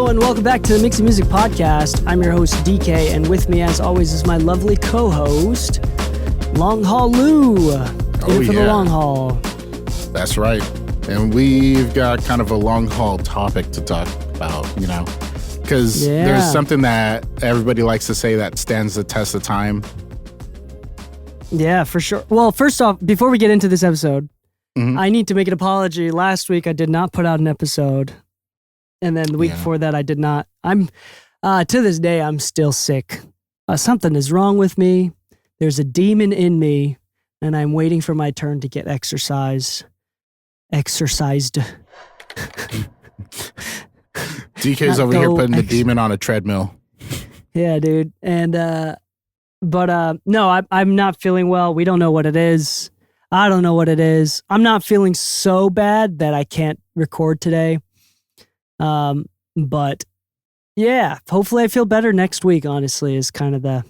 and welcome back to the Mixing Music Podcast. I'm your host, Dee Kei, and with me, as always, is my lovely co-host, Long Haul Lu. In for the long haul. That's right. And we've got kind of a long haul topic to talk about, because there's something that everybody likes to say that stands the test of time. Yeah, for sure. Well, first off, before we get into this episode, I need to make an apology. Last week, I did not put out an episode. And then the week before that, I did not. To this day, I'm still sick. Something is wrong with me. There's a demon in me, and I'm waiting for my turn to get exercised. DK's over here putting the demon on a treadmill. Yeah, dude. And, no, I'm not feeling well. We don't know what it is. I don't know what it is. I'm not feeling so bad that I can't record today. But yeah, hopefully I feel better next week, honestly, is kind of the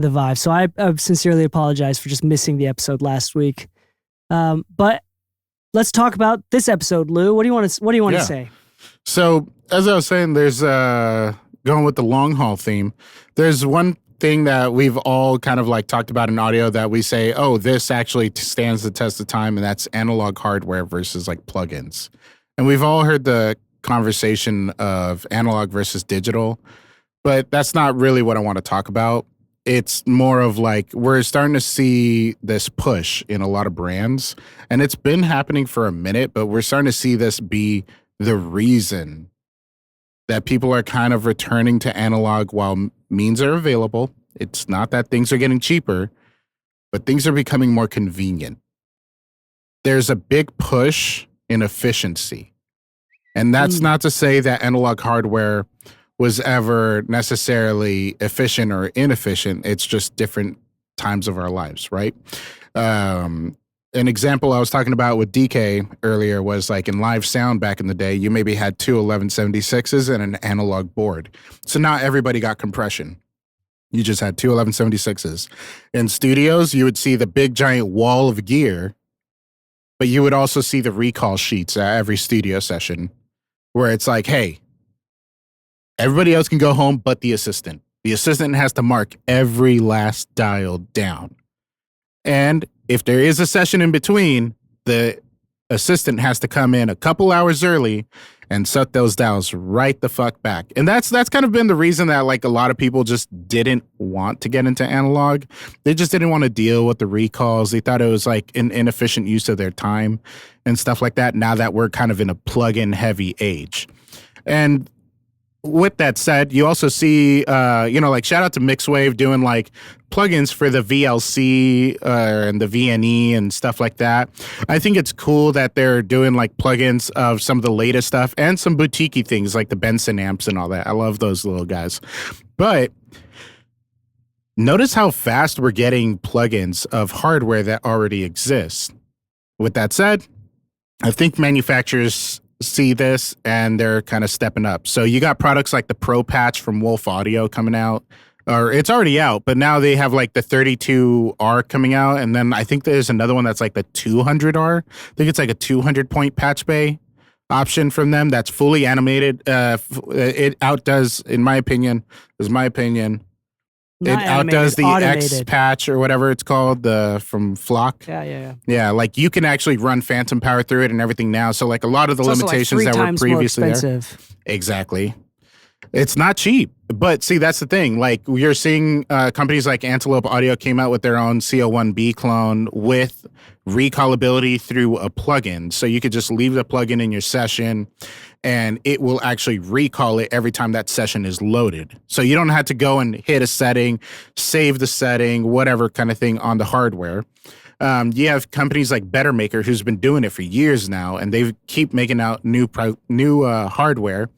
vibe. So I sincerely apologize for just missing the episode last week. But let's talk about this episode, Lou. What do you want to say? So as I was saying, there's going with the long haul theme. There's one thing that we've all kind of like talked about in audio that we say, oh, this actually stands the test of time, and that's analog hardware versus like plugins. And we've all heard the conversation of analog versus digital, but that's not really what I want to talk about. It's more of like we're starting to see this push in a lot of brands, and it's been happening for a minute, but we're starting to see this be the reason that people are kind of returning to analog while means are available. It's not that things are getting cheaper, but things are becoming more convenient. There's a big push in efficiency. And that's not to say that analog hardware was ever necessarily efficient or inefficient. It's just different times of our lives, right? An example I was talking about with Dee Kei earlier was like in live sound back in the day, you maybe had two 1176s and an analog board. So not everybody got compression. You just had two 1176s. In studios, you would see the big giant wall of gear, but you would also see the recall sheets at every studio session where it's like, hey, everybody else can go home but the assistant. The assistant has to mark every last dial down. And if there is a session in between, the assistant has to come in a couple hours early and set those dials right the fuck back. And that's kind of been the reason that like a lot of people just didn't want to get into analog. They just didn't want to deal with the recalls. They thought it was like an inefficient use of their time and stuff like that, now that we're kind of in a plug-in heavy age. And with that said, you also see, like shout out to Mixwave doing like plugins for the VLC and the VNE and stuff like that. I think it's cool that they're doing like plugins of some of the latest stuff and some boutique-y things like the Benson amps and all that. I love those little guys. But notice how fast we're getting plugins of hardware that already exists. With that said, I think manufacturers see this and they're kind of stepping up. So you got products like the Pro Patch from Wolf Audio coming out, or it's already out, but now they have like the 32R coming out. And then I think there's another one that's like the 200R. I think it's like a 200 point patch bay option from them that's fully animated. It outdoes, in my opinion, Not it outdoes the automated. X patch or whatever it's called, from Flock. Yeah. Yeah, like you can actually run phantom power through it and everything now. So like a lot of the It's limitations also like 3 that were times previously more there. expensive. Exactly. It's not cheap. But see, that's the thing. Like you're seeing companies like Antelope Audio came out with their own CO1B clone with recallability through a plugin. So you could just leave the plugin in your session and it will actually recall it every time that session is loaded. So you don't have to go and hit a setting, save the setting, whatever kind of thing on the hardware. You have companies like Bettermaker who's been doing it for years now, and they keep making out new hardware.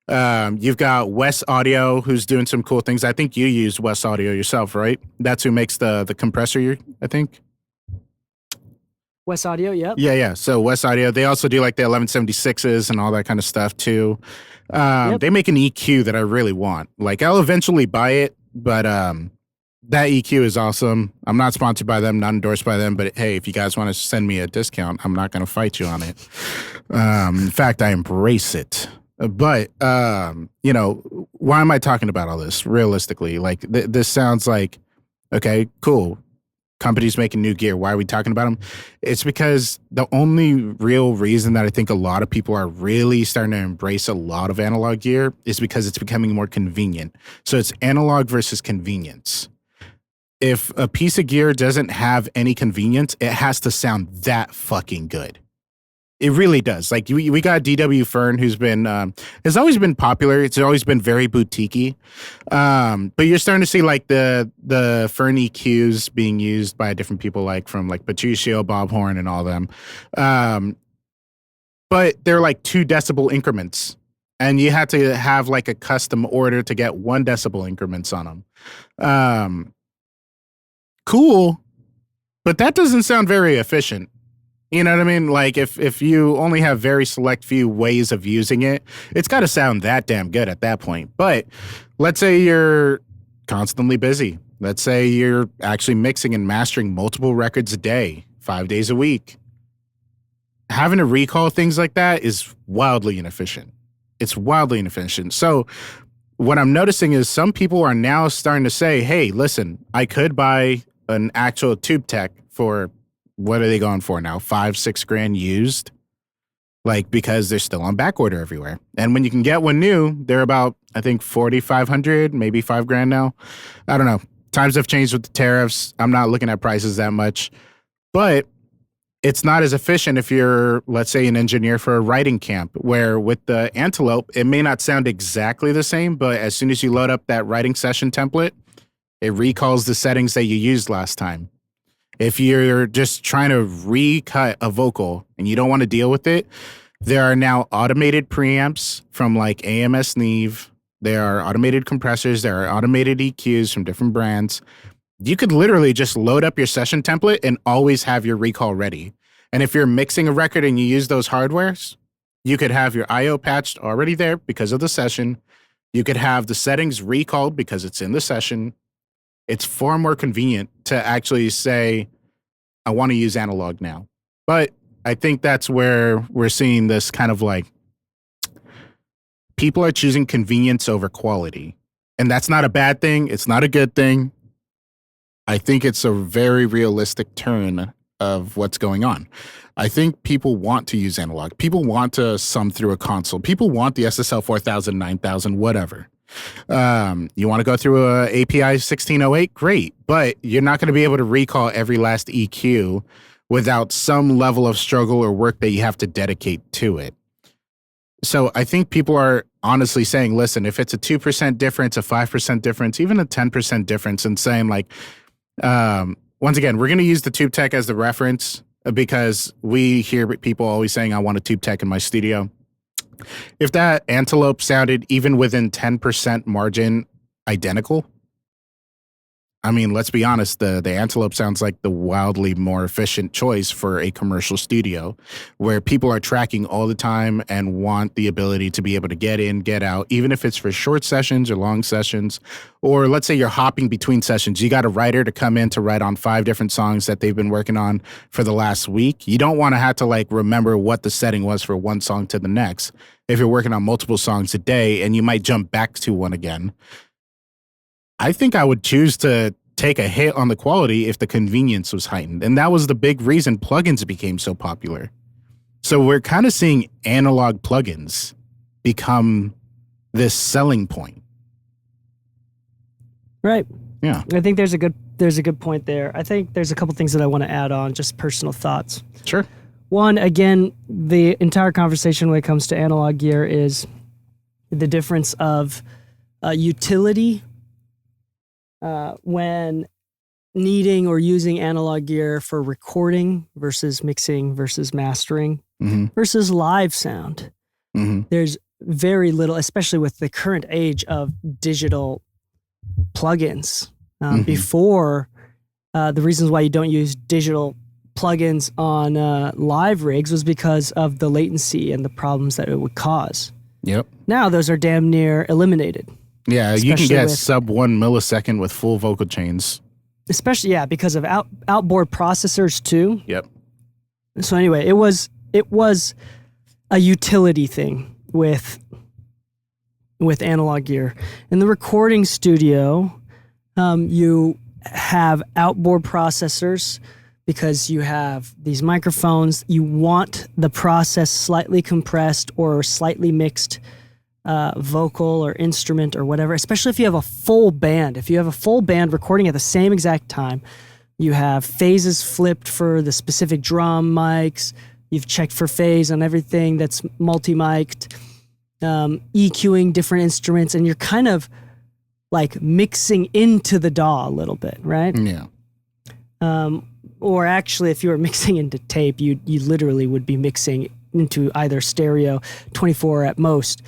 You've got Wes Audio who's doing some cool things. I think you use Wes Audio yourself, right? That's who makes the compressor, I think. Wes Audio, yep. Yeah. So Wes Audio, they also do like the 1176s and all that kind of stuff too. They make an EQ that I really want. Like I'll eventually buy it, but that EQ is awesome. I'm not sponsored by them, not endorsed by them, but hey, if you guys want to send me a discount, I'm not going to fight you on it. In fact, I embrace it. But why am I talking about all this? Realistically, like this sounds like, okay, cool. Companies making new gear. Why are we talking about them? It's because the only real reason that I think a lot of people are really starting to embrace a lot of analog gear is because it's becoming more convenient. So it's analog versus convenience. If a piece of gear doesn't have any convenience, it has to sound that fucking good. It really does. Like we got DW Fern, who's been has always been popular. It's always been very boutiquey, but you're starting to see like the Fern EQs being used by different people, like from like Patricio, Bob Horn, and all them. But they're like 2 decibel increments, and you had to have like a custom order to get 1 decibel increments on them. Cool, but that doesn't sound very efficient. You know what I mean? Like if you only have very select few ways of using it, it's got to sound that damn good at that point. But let's say you're constantly busy. Let's say you're actually mixing and mastering multiple records a day, 5 days a week. Having to recall things like that is wildly inefficient. It's wildly inefficient. So what I'm noticing is some people are now starting to say, hey, listen, I could buy an actual tube tech for, what are they going for now? $5-6 grand used? Like, because they're still on back order everywhere. And when you can get one new, they're about, I think, $4,500, maybe $5 grand now. I don't know. Times have changed with the tariffs. I'm not looking at prices that much. But it's not as efficient if you're, let's say, an engineer for a writing camp, where with the Antelope, it may not sound exactly the same, but as soon as you load up that writing session template, it recalls the settings that you used last time. If you're just trying to recut a vocal and you don't want to deal with it, there are now automated preamps from like AMS Neve. There are automated compressors. There are automated EQs from different brands. You could literally just load up your session template and always have your recall ready. And if you're mixing a record and you use those hardwares, you could have your IO patched already there because of the session. You could have the settings recalled because it's in the session. It's far more convenient to actually say, I want to use analog now. But I think that's where we're seeing this kind of like, people are choosing convenience over quality. And that's not a bad thing. It's not a good thing. I think it's a very realistic turn of what's going on. I think people want to use analog. People want to sum through a console. People want the SSL 4000, 9000, whatever. You want to go through a API 1608? Great. But you're not going to be able to recall every last EQ without some level of struggle or work that you have to dedicate to it. So I think people are honestly saying, listen, if it's a 2% difference, a 5% difference, even a 10% difference, and saying like, once again, we're going to use the Tube Tech as the reference because we hear people always saying, I want a Tube Tech in my studio. If that Antelope sounded even within 10% margin identical, I mean, let's be honest, the Antelope sounds like the wildly more efficient choice for a commercial studio where people are tracking all the time and want the ability to be able to get in, get out, even if it's for short sessions or long sessions. Or let's say you're hopping between sessions. You got a writer to come in to write on 5 different songs that they've been working on for the last week. You don't want to have to like remember what the setting was for one song to the next if you're working on multiple songs a day and you might jump back to one again. I think I would choose to take a hit on the quality if the convenience was heightened. And that was the big reason plugins became so popular. So we're kind of seeing analog plugins become this selling point. Right. Yeah. I think there's a good point there. I think there's a couple things that I want to add on, just personal thoughts. Sure. One, again, the entire conversation when it comes to analog gear is the difference of utility when needing or using analog gear for recording versus mixing versus mastering versus live sound. There's very little, especially with the current age of digital plugins. Before, the reasons why you don't use digital plugins on live rigs was because of the latency and the problems that it would cause. Yep. Now those are damn near eliminated. Yeah, you can get sub 1 millisecond with full vocal chains. Especially, yeah, because of outboard processors too. Yep. So anyway, it was a utility thing with with analog gear. In the recording studio, you have outboard processors because you have these microphones. You want the process slightly compressed or slightly mixed vocal or instrument or whatever, especially if you have a full band. If you have a full band recording at the same exact time, you have phases flipped for the specific drum mics. You've checked for phase on everything that's multi-mic'd, EQing different instruments, and you're kind of like mixing into the DAW a little bit, right? Yeah. Or actually, if you were mixing into tape, you literally would be mixing into either stereo, 24 at most.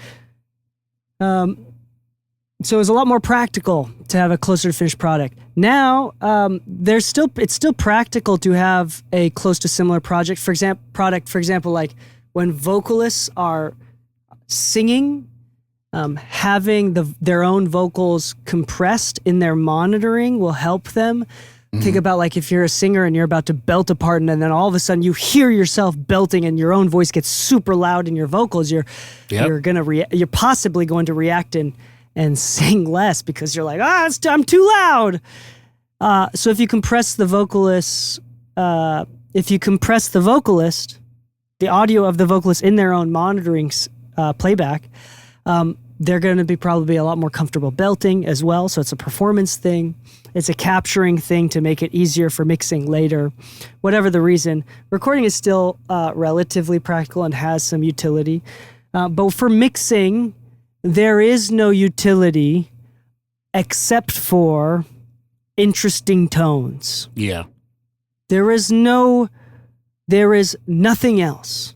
So it's a lot more practical to have a closer to finished product. Now, it's still practical to have a close to similar project. For example, like when vocalists are singing, having their own vocals compressed in their monitoring will help them. Think about like if you're a singer and you're about to belt a part and then all of a sudden you hear yourself belting and your own voice gets super loud in your vocals, you're possibly going to react and sing less because you're like, I'm too loud. So if you compress the vocalist, the audio of the vocalist in their own monitoring playback, they're going to be probably a lot more comfortable belting as well. So it's a performance thing. It's a capturing thing to make it easier for mixing later. Whatever the reason, recording is still relatively practical and has some utility. But for mixing, there is no utility except for interesting tones. Yeah. There is nothing else.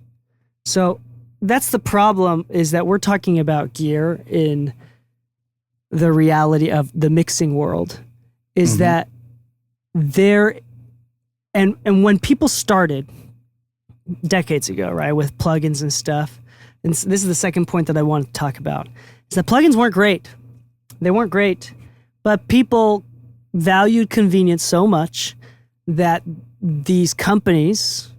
So that's the problem, is that we're talking about gear in the reality of the mixing world, is that there, and when people started decades ago, right, with plugins and stuff, and this is the second point that I want to talk about, is that plugins weren't great. They weren't great, but people valued convenience so much that these companies,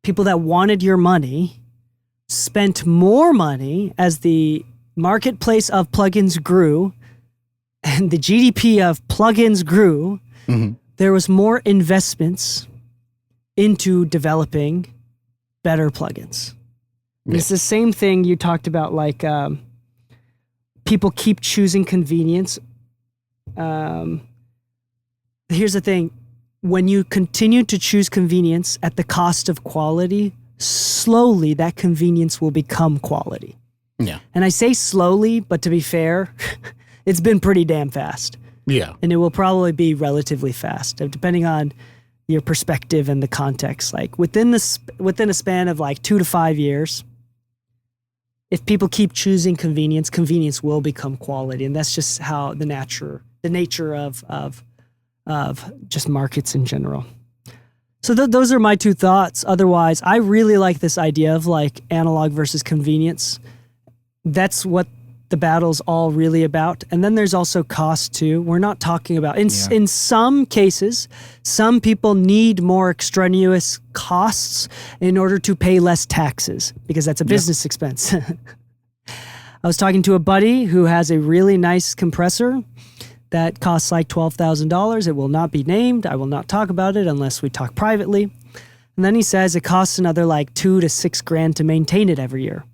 people that wanted your money, spent more money as the marketplace of plugins grew and the GDP of plugins grew. There was more investments into developing better plugins. Yeah. It's the same thing you talked about, like people keep choosing convenience. Here's the thing. When you continue to choose convenience at the cost of quality, slowly that convenience will become quality. Yeah. And I say slowly, but to be fair, it's been pretty damn fast. Yeah. And it will probably be relatively fast, depending on your perspective and the context. Like within a span of like 2 to 5 years, if people keep choosing convenience, convenience will become quality. And that's just how the nature of just markets in general. So those are my two thoughts. Otherwise, I really like this idea of like analog versus convenience. That's what the battle's all really about. And then there's also cost too. We're not talking about, in some cases, some people need more extraneous costs in order to pay less taxes because that's a business expense. I was talking to a buddy who has a really nice compressor that costs like $12,000. It will not be named. I will not talk about it unless we talk privately. And then he says it costs another like $2,000 to $6,000 to maintain it every year.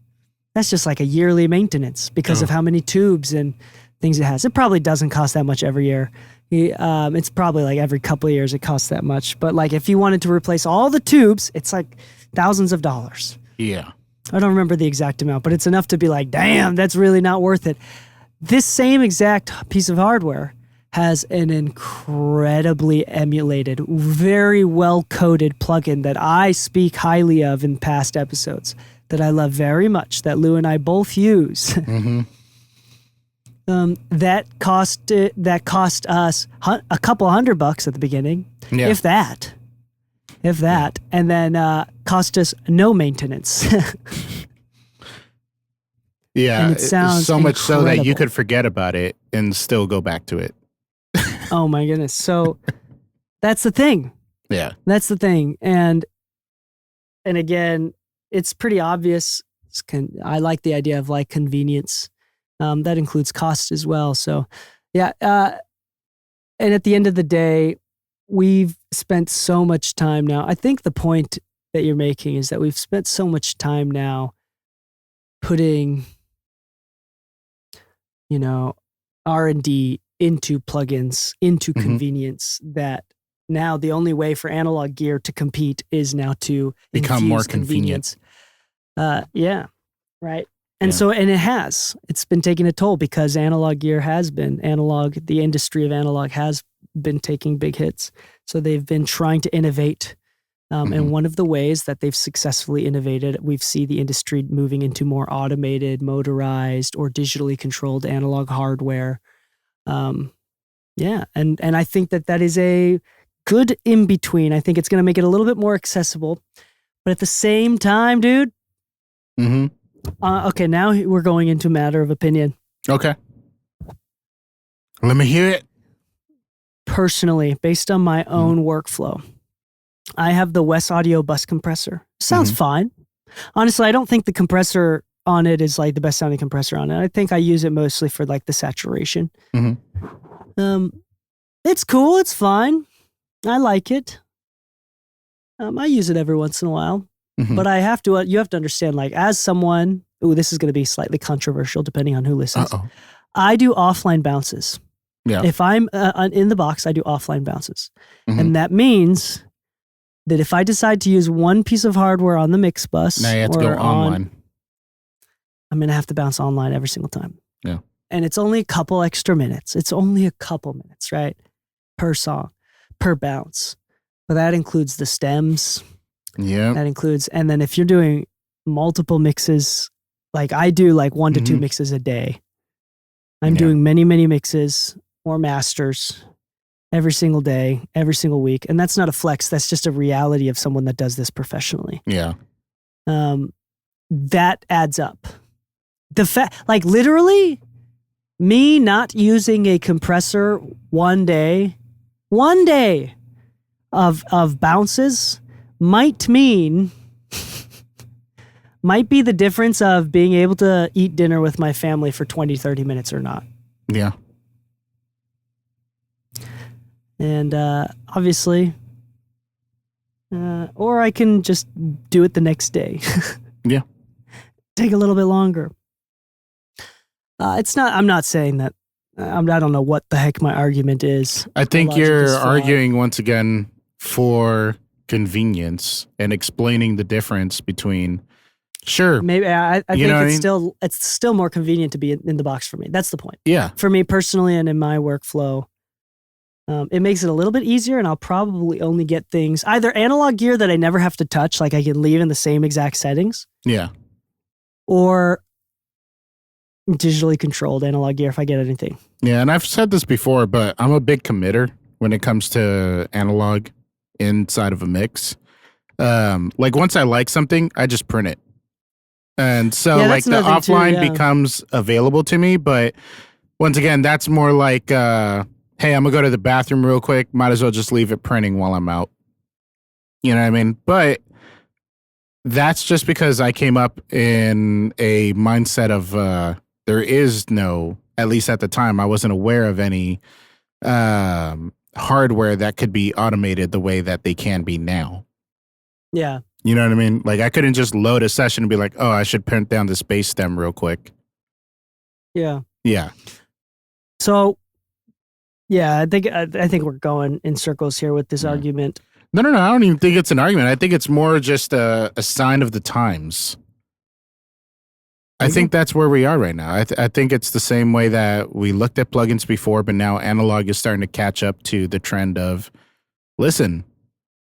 That's just like a yearly maintenance because of how many tubes and things it has. It probably doesn't cost that much every year. It's probably like every couple of years it costs that much. But like if you wanted to replace all the tubes, it's like thousands of dollars. Yeah. I don't remember the exact amount, but it's enough to be like, damn, that's really not worth it. This same exact piece of hardware has an incredibly emulated, very well-coded plugin that I speak highly of in past episodes that I love very much, that Lou and I both use. That cost us a couple $100 at the beginning, if that, and then cost us no maintenance. Yeah, and it sounds so much incredible. So that you could forget about it and still go back to it. Oh my goodness. So that's the thing. Yeah. That's the thing. And again, it's pretty obvious. I like the idea of like convenience That includes cost as well. So, yeah. And at the end of the day, we've spent so much time now. I think the point that you're making is that we've spent so much time now putting, R&D into plugins, into convenience, that now the only way for analog gear to compete is now to become more convenient. Yeah, right. And so, it's been taking a toll because the industry of analog has been taking big hits. So they've been trying to innovate. And one of the ways that they've successfully innovated, we've seen the industry moving into more automated, motorized, or digitally controlled analog hardware. And I think that is a good in between. I think it's going to make it a little bit more accessible, but at the same time, dude. Okay, now we're going into a matter of opinion. Okay, let me hear it. Personally, based on my own workflow, I have the Wes Audio bus compressor. Sounds fine. Honestly, I don't think the compressor on it is like the best sounding compressor on it. I think I use it mostly for like the saturation. It's cool. It's fine. I like it. I use it every once in a while, but you have to understand, like, as someone, this is going to be slightly controversial depending on who listens. I do offline bounces. Yeah. If I'm in the box, I do offline bounces. And that means that if I decide to use one piece of hardware on the mix bus, now you have to go online. I'm going to have to bounce online every single time. Yeah. And it's only a couple extra minutes. It's only a couple minutes, right? Per song, per bounce. But that includes the stems. Yeah. That includes, and then if you're doing multiple mixes, like I do like 1 to 2 mixes a day. I'm doing many, many mixes or masters every single day, every single week. And that's not a flex. That's just a reality of someone that does this professionally. Yeah. That adds up. Like literally me not using a compressor one day of bounces might be the difference of being able to eat dinner with my family for 20, 30 minutes or not. Yeah. And obviously, or I can just do it the next day. Yeah. Take a little bit longer. I'm not saying that. I don't know what the heck my argument is. I think you're arguing once again for convenience and explaining the difference between. Sure. Maybe I think it's still more convenient to be in the box for me. That's the point. Yeah. For me personally and in my workflow, it makes it a little bit easier, and I'll probably only get things, either analog gear that I never have to touch, like I can leave in the same exact settings. Yeah. Or digitally controlled analog gear if I get anything. Yeah, and I've said this before, but I'm a big committer when it comes to analog inside of a mix. Like once I like something, I just print it. And so like the offline becomes available to me, but once again, that's more like, hey, I'm gonna go to the bathroom real quick. Might as well just leave it printing while I'm out. You know what I mean? But that's just because I came up in a mindset of there is no, at least at the time, I wasn't aware of any hardware that could be automated the way that they can be now. Yeah. You know what I mean? Like I couldn't just load a session and be like, oh, I should print down this bass stem real quick. Yeah. Yeah. So, yeah, I think we're going in circles here with this argument. No. I don't even think it's an argument. I think it's more just a sign of the times. I think that's where we are right now. I think it's the same way that we looked at plugins before, but now analog is starting to catch up to the trend of, listen,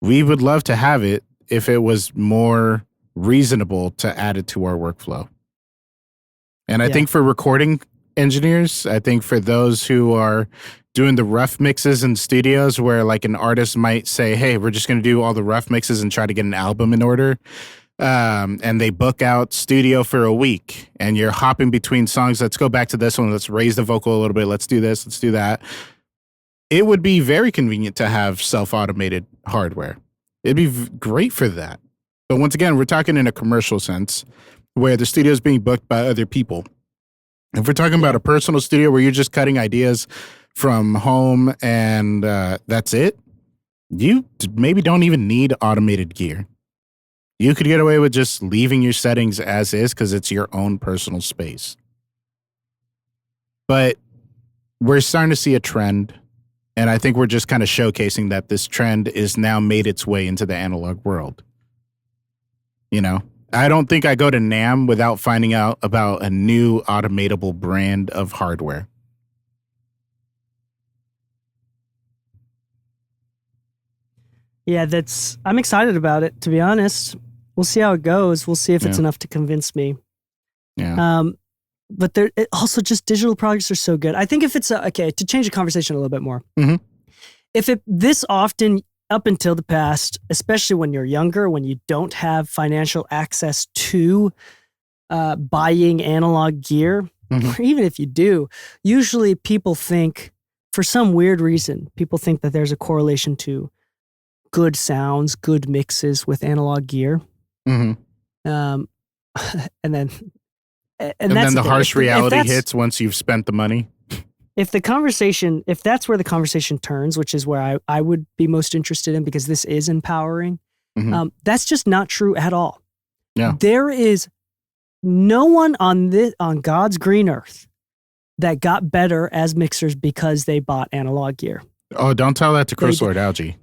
we would love to have it if it was more reasonable to add it to our workflow. And I think for recording engineers, I think for those who are doing the rough mixes in studios where like an artist might say, hey, we're just going to do all the rough mixes and try to get an album in order. And they book out studio for a week and you're hopping between songs. Let's go back to this one. Let's raise the vocal a little bit. Let's do this. Let's do that. It would be very convenient to have self-automated hardware. It'd be great for that. But once again, we're talking in a commercial sense where the studio is being booked by other people. If we're talking about a personal studio where you're just cutting ideas from home and that's it, you maybe don't even need automated gear. You could get away with just leaving your settings as is because it's your own personal space. But we're starting to see a trend, and I think we're just kind of showcasing that this trend is now made its way into the analog world. You know, I don't think I go to NAMM without finding out about a new automatable brand of hardware. Yeah, I'm excited about it, to be honest. We'll see how it goes. We'll see if it's enough to convince me. Yeah. But also just digital products are so good. I think if it's okay, to change the conversation a little bit more. Mm-hmm. If it this often up until the past, especially when you're younger, when you don't have financial access to buying analog gear, or even if you do, usually people think, for some weird reason, people think that there's a correlation to good sounds, good mixes with analog gear. Mm-hmm. And then the harsh reality hits once you've spent the money. If that's where the conversation turns, which is where I would be most interested in, because this is empowering, that's just not true at all. Yeah. There is no one on God's green earth that got better as mixers because they bought analog gear. Oh, don't tell that to Chris Lord Algae.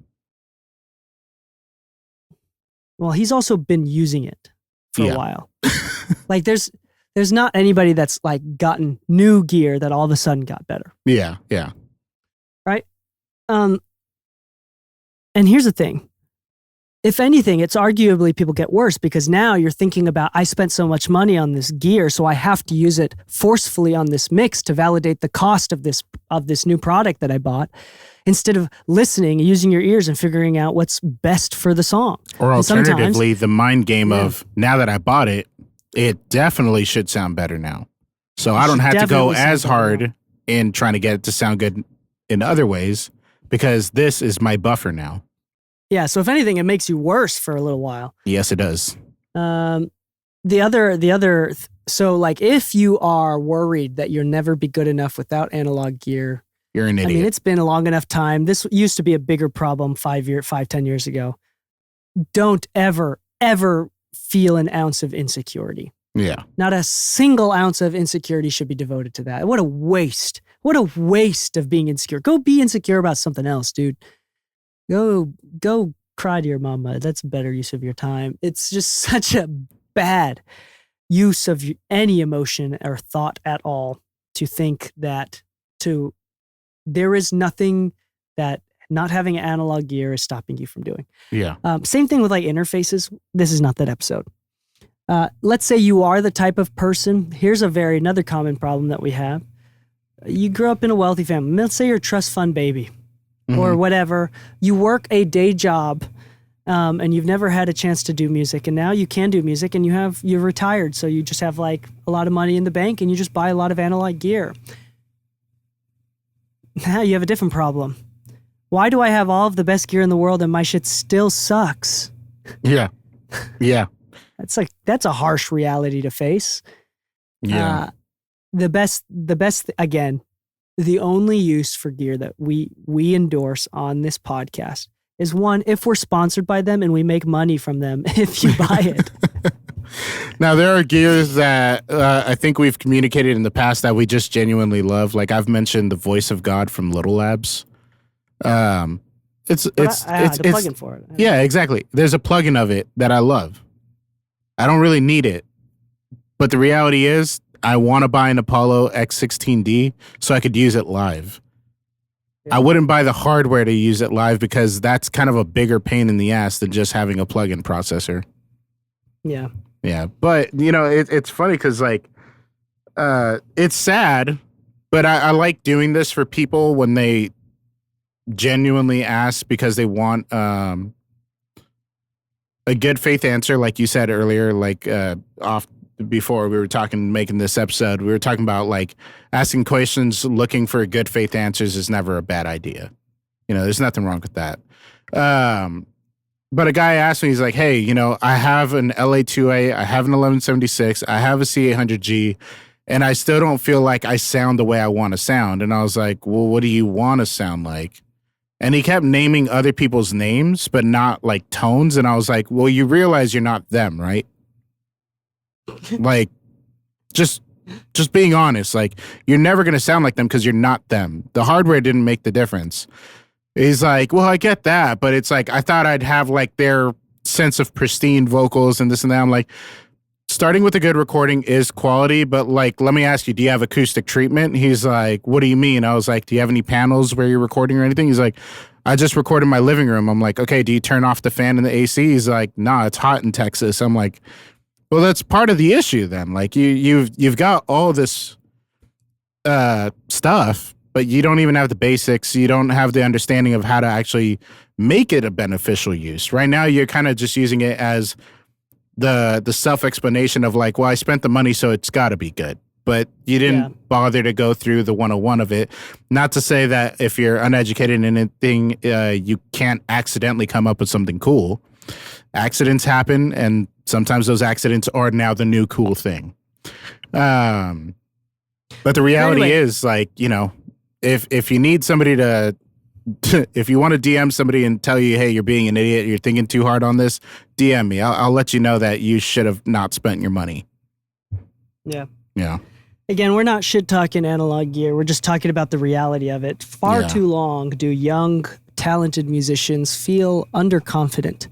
Well, he's also been using it for a while. Like there's not anybody that's like gotten new gear that all of a sudden got better. Yeah, yeah. Right? And here's the thing. If anything, it's arguably people get worse, because now you're thinking about, I spent so much money on this gear, so I have to use it forcefully on this mix to validate the cost of this new product that I bought, instead of listening, using your ears and figuring out what's best for the song. Or alternatively, the mind game of, now that I bought it, it definitely should sound better now. So I don't have to go as hard in trying to get it to sound good in other ways, because this is my buffer now. Yeah, so if anything, it makes you worse for a little while. Yes, it does. So like if you are worried that you'll never be good enough without analog gear, you're an idiot. I mean, it's been a long enough time. This used to be a bigger problem 10 years ago. Don't ever feel an ounce of insecurity. Yeah. Not a single ounce of insecurity should be devoted to that. What a waste. What a waste of being insecure. Go be insecure about something else, dude. Go cry to your mama. That's a better use of your time. It's just such a bad use of any emotion or thought at all to think that there is nothing that not having analog gear is stopping you from doing. Yeah. Same thing with like interfaces. This is not that episode. Let's say you are the type of person. Here's another common problem that we have. You grew up in a wealthy family. Let's say you're a trust fund baby. Or whatever, you work a day job, and you've never had a chance to do music, and now you can do music, and you're retired, so you just have like a lot of money in the bank, and you just buy a lot of analog gear. Now you have a different problem. Why do I have all of the best gear in the world and my shit still sucks? Yeah, yeah. That's a harsh reality to face. Yeah. The best again. The only use for gear that we endorse on this podcast is, one, if we're sponsored by them and we make money from them if you buy it. Now, there are gears that I think we've communicated in the past that we just genuinely love. Like I've mentioned the Voice of God from Little Labs. It's the plugin for it. Yeah, exactly. There's a plugin of it that I love. I don't really need it, but the reality is, I want to buy an Apollo X16D so I could use it live. Yeah. I wouldn't buy the hardware to use it live because that's kind of a bigger pain in the ass than just having a plug-in processor. Yeah. Yeah. But, it's funny because, like, it's sad, but I like doing this for people when they genuinely ask because they want a good faith answer, like you said earlier, like before we were making this episode, we were talking about like asking questions, looking for good faith answers is never a bad idea. There's nothing wrong with that. But a guy asked me, he's like, hey, I have an LA2A, I have an 1176, I have a C800G, And I still don't feel like I sound the way I want to sound. And I was like, well, what do you want to sound like? And he kept naming other people's names, but not like tones. And I was like, well, you realize you're not them, right? Like, just being honest, like, you're never going to sound like them because you're not them. The hardware didn't make the difference. He's like, well, I get that, but it's like, I thought I'd have like their sense of pristine vocals and this and that. I'm like, starting with a good recording is quality, but like, let me ask you, do you have acoustic treatment? He's like, what do you mean? I was like, do you have any panels where you're recording or anything? He's like, I just recorded in my living room. I'm like, okay, do you turn off the fan and the AC? He's like, nah, it's hot in Texas. I'm like, well, that's part of the issue then. Like you've got all this stuff, but you don't even have the basics. You don't have the understanding of how to actually make it a beneficial use. Right now, you're kind of just using it as the self-explanation of like, well, I spent the money, so it's got to be good. But you didn't bother to go through the 101 of it. Not to say that if you're uneducated in anything, you can't accidentally come up with something cool. Accidents happen, and sometimes those accidents are now the new cool thing. But the reality is, like, you know, if you need somebody to if you want to DM somebody and tell you, hey, you're being an idiot, you're thinking too hard on this, DM me. I'll let you know that you should have not spent your money. Yeah. Yeah. Again, we're not shit talking analog gear. We're just talking about the reality of it. Far too long do young, talented musicians feel underconfident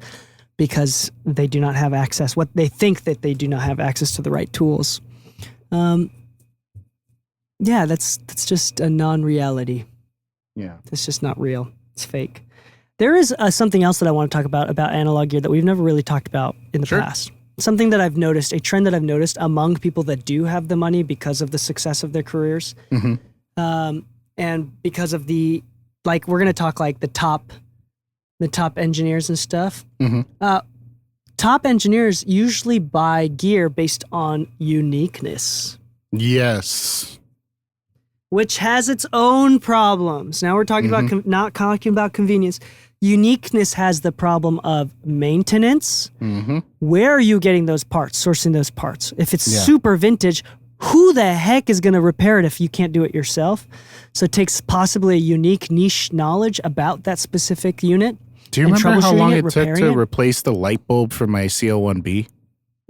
because they do not have access. What they think that they do not have access to the right tools. Yeah, that's just a non-reality. Yeah. It's just not real. It's fake. There is something else that I want to talk about analog gear that we've never really talked about in the past. Something that I've noticed, a trend that I've noticed among people that do have the money because of the success of their careers. Mm-hmm. And because of the, like, we're going to talk like the top engineers and stuff. Mm-hmm. Top engineers usually buy gear based on uniqueness. Yes. Which has its own problems. Now we're talking about not talking about convenience. Uniqueness has the problem of maintenance. Mm-hmm. Where are you getting those parts, sourcing those parts? If it's super vintage, who the heck is going to repair it if you can't do it yourself? So it takes possibly a unique niche knowledge about that specific unit. Do you remember how long it took to replace the light bulb for my CL1B?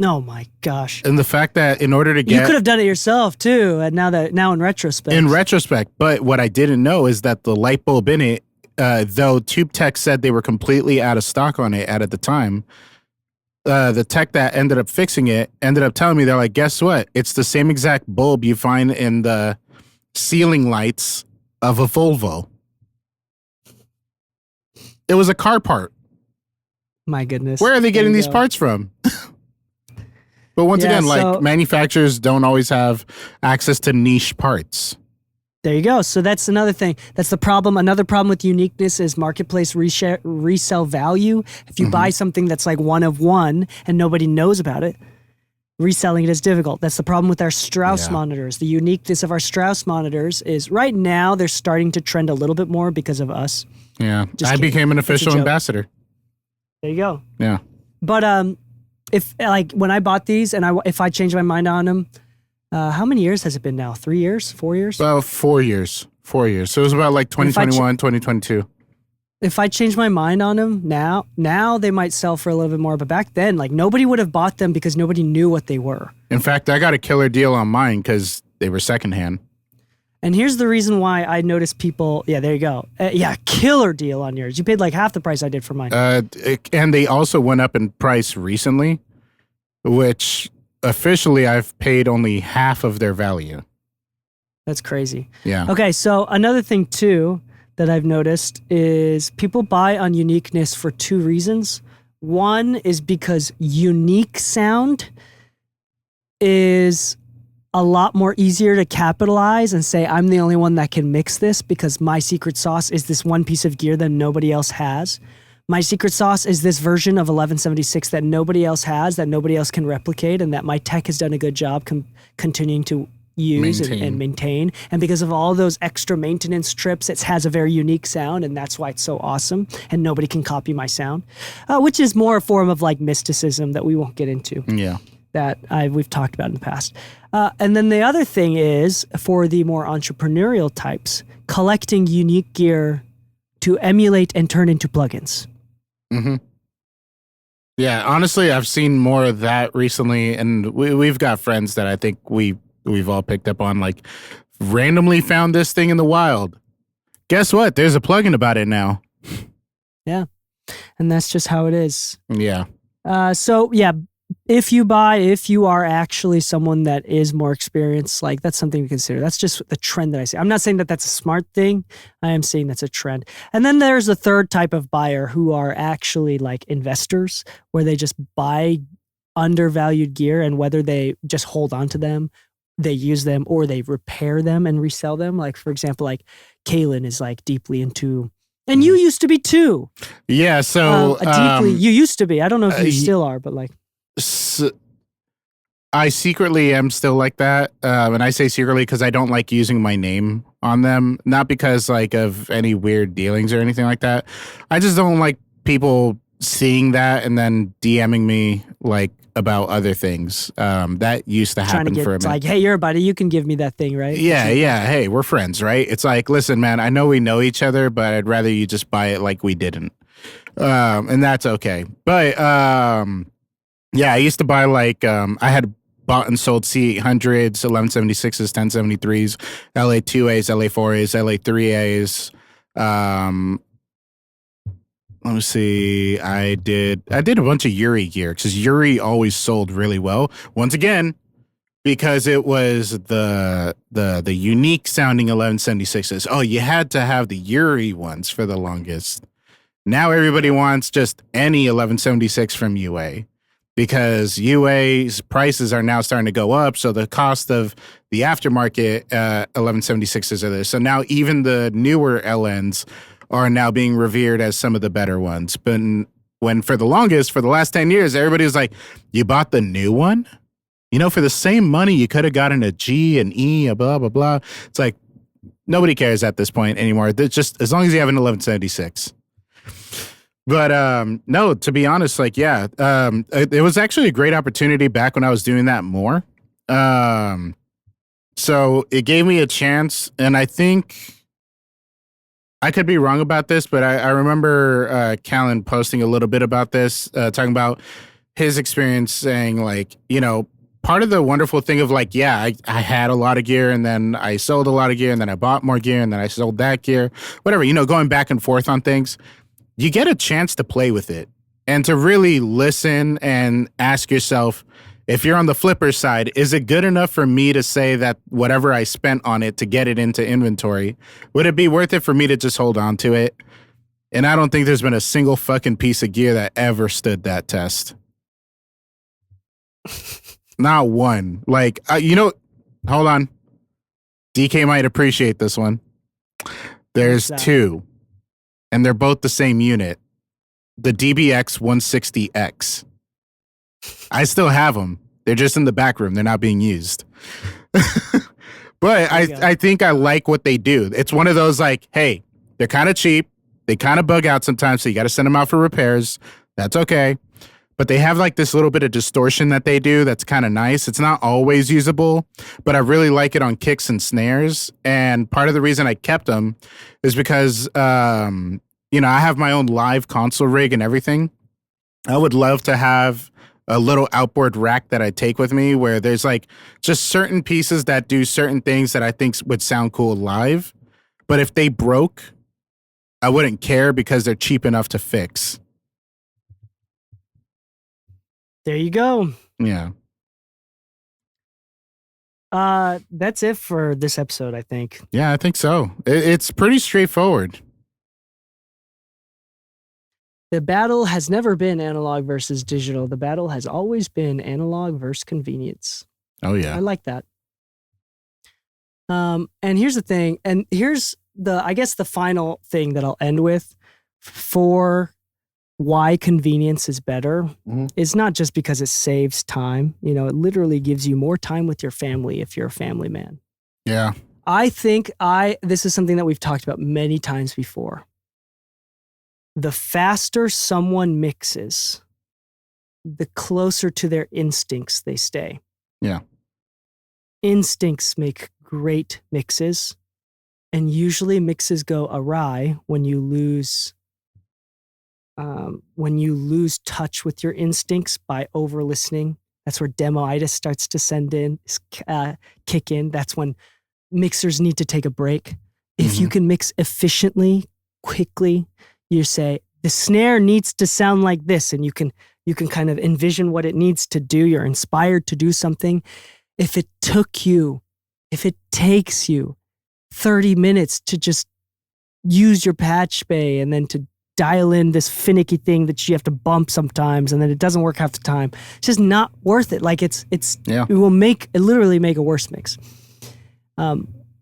Oh my gosh. And the fact that in order to get... You could have done it yourself too, and now in retrospect. In retrospect, but what I didn't know is that the light bulb in it, though Tube Tech said they were completely out of stock on it at the time, the tech that ended up fixing it ended up telling me, they're like, guess what? It's the same exact bulb you find in the ceiling lights of a Volvo. It was a car part. My goodness. Where are they getting these parts from? But once again, like, manufacturers don't always have access to niche parts. There you go. So that's another thing. That's the problem. Another problem with uniqueness is marketplace resell value. If you buy something that's like one of one and nobody knows about it, reselling it is difficult. That's the problem with our Strauss monitors. The uniqueness of our Strauss monitors is right now they're starting to trend a little bit more because of us. Yeah. I became an official ambassador. There you go. Yeah. But if like when I bought these and if I changed my mind on them, how many years has it been now? 3 years? 4 years? About 4 years. 4 years. So it was about like 2021, 2022. If I change my mind on them now they might sell for a little bit more. But back then, like, nobody would have bought them because nobody knew what they were. In fact, I got a killer deal on mine because they were secondhand. And here's the reason why I noticed people. Yeah, there you go. Killer deal on yours. You paid like half the price I did for mine. And they also went up in price recently, which officially I've paid only half of their value. That's crazy. Yeah. Okay, so another thing too that I've noticed is people buy on uniqueness for two reasons. One is because unique sound is a lot more easier to capitalize and say, I'm the only one that can mix this because my secret sauce is this one piece of gear that nobody else has. My secret sauce is this version of 1176 that nobody else has, that nobody else can replicate, and that my tech has done a good job continuing to use and maintain. And because of all those extra maintenance trips, it has a very unique sound, and that's why it's so awesome, and nobody can copy my sound, which is more a form of like mysticism that we won't get into. Yeah. that we've talked about in the past. And then the other thing is, for the more entrepreneurial types, collecting unique gear to emulate and turn into plugins. Mm-hmm. Yeah, honestly, I've seen more of that recently, and we've got friends that I think we've all picked up on, like, randomly found this thing in the wild. Guess what? There's a plugin about it now. Yeah, and that's just how it is. Yeah. So yeah, if you are actually someone that is more experienced, like, that's something to consider. That's just the trend that I see. I'm not saying that that's a smart thing. I am saying that's a trend. And then there's a third type of buyer who are actually like investors, where they just buy undervalued gear, and whether they just hold on to them, they use them, or they repair them and resell them. Like, for example, like Kalen is like deeply into, and you used to be too. Yeah. So you used to be. I don't know if you still are, but like. I secretly am still like that. And I say secretly because I don't like using my name on them. Not because like of any weird dealings or anything like that. I just don't like people seeing that and then DMing me like about other things. That used to happen for a minute. Like, hey, you're a buddy. You can give me that thing, right? Yeah. Hey, we're friends, right? It's like, listen, man, I know we know each other, but I'd rather you just buy it like we didn't. And that's okay. But yeah, I used to buy like I had bought and sold C800s, 1176s, 1073s, LA2As, LA4As, LA3As. Let me see. I did a bunch of Yuri gear because Yuri always sold really well. Once again, because it was the unique sounding 1176s. Oh, you had to have the Yuri ones for the longest. Now everybody wants just any 1176 from UA, because UA's prices are now starting to go up. So the cost of the aftermarket 1176s are there. So now even the newer LNs are now being revered as some of the better ones. But when for the last 10 years, everybody was like, you bought the new one? You know, for the same money, you could have gotten a G, an E, a blah, blah, blah. It's like, nobody cares at this point anymore. It's just as long as you have an 1176. But no, to be honest, like, yeah, it was actually a great opportunity back when I was doing that more. So it gave me a chance, and I think I could be wrong about this, but I remember Callan posting a little bit about this, talking about his experience, saying like, you know, part of the wonderful thing of like, yeah, I had a lot of gear, and then I sold a lot of gear, and then I bought more gear, and then I sold that gear, whatever, you know, going back and forth on things. You get a chance to play with it and to really listen and ask yourself, if you're on the flipper side, is it good enough for me to say that whatever I spent on it to get it into inventory, would it be worth it for me to just hold on to it? And I don't think there's been a single fucking piece of gear that ever stood that test. Not one. Like, you know, hold on. DK might appreciate this one. There's two. And they're both the same unit, the DBX 160X. I still have them. They're just in the back room. They're not being used. But I think I like what they do. It's one of those like, hey, they're kind of cheap. They kind of bug out sometimes, so you got to send them out for repairs. That's okay. But they have like this little bit of distortion that they do that's kind of nice. It's not always usable, but I really like it on kicks and snares. And part of the reason I kept them is because, you know, I have my own live console rig and everything. I would love to have a little outboard rack that I take with me where there's like just certain pieces that do certain things that I think would sound cool live. But if they broke, I wouldn't care because they're cheap enough to fix. There you go. Yeah. That's it for this episode, I think. Yeah, I think so. It's pretty straightforward. The battle has never been analog versus digital. The battle has always been analog versus convenience. Oh, yeah. I like that. And here's the thing, and here's I guess the final thing that I'll end with for why convenience is better. It's not just because it saves time. You know, it literally gives you more time with your family if you're a family man. Yeah. I think this is something that we've talked about many times before. The faster someone mixes, the closer to their instincts they stay. Yeah. Instincts make great mixes, and usually mixes go awry when you lose touch with your instincts by over listening. That's where demoitis starts to kick in. That's when mixers need to take a break. If you can mix efficiently, quickly, you say the snare needs to sound like this, and you can kind of envision what it needs to do. You're inspired to do something. If it takes you 30 minutes to just use your patch bay and then to dial in this finicky thing that you have to bump sometimes, and then it doesn't work half the time, it's just not worth it. Like it will literally make a worse mix.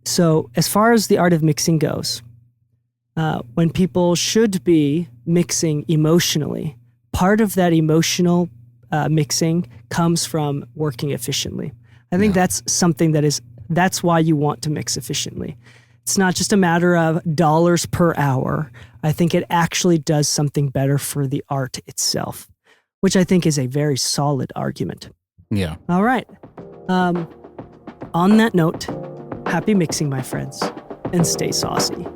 So as far as the art of mixing goes, when people should be mixing emotionally, part of that emotional mixing comes from working efficiently. I think that's something that's why you want to mix efficiently. It's not just a matter of dollars per hour. I think it actually does something better for the art itself, which I think is a very solid argument. Yeah. All right. On that note, happy mixing, my friends, and stay saucy.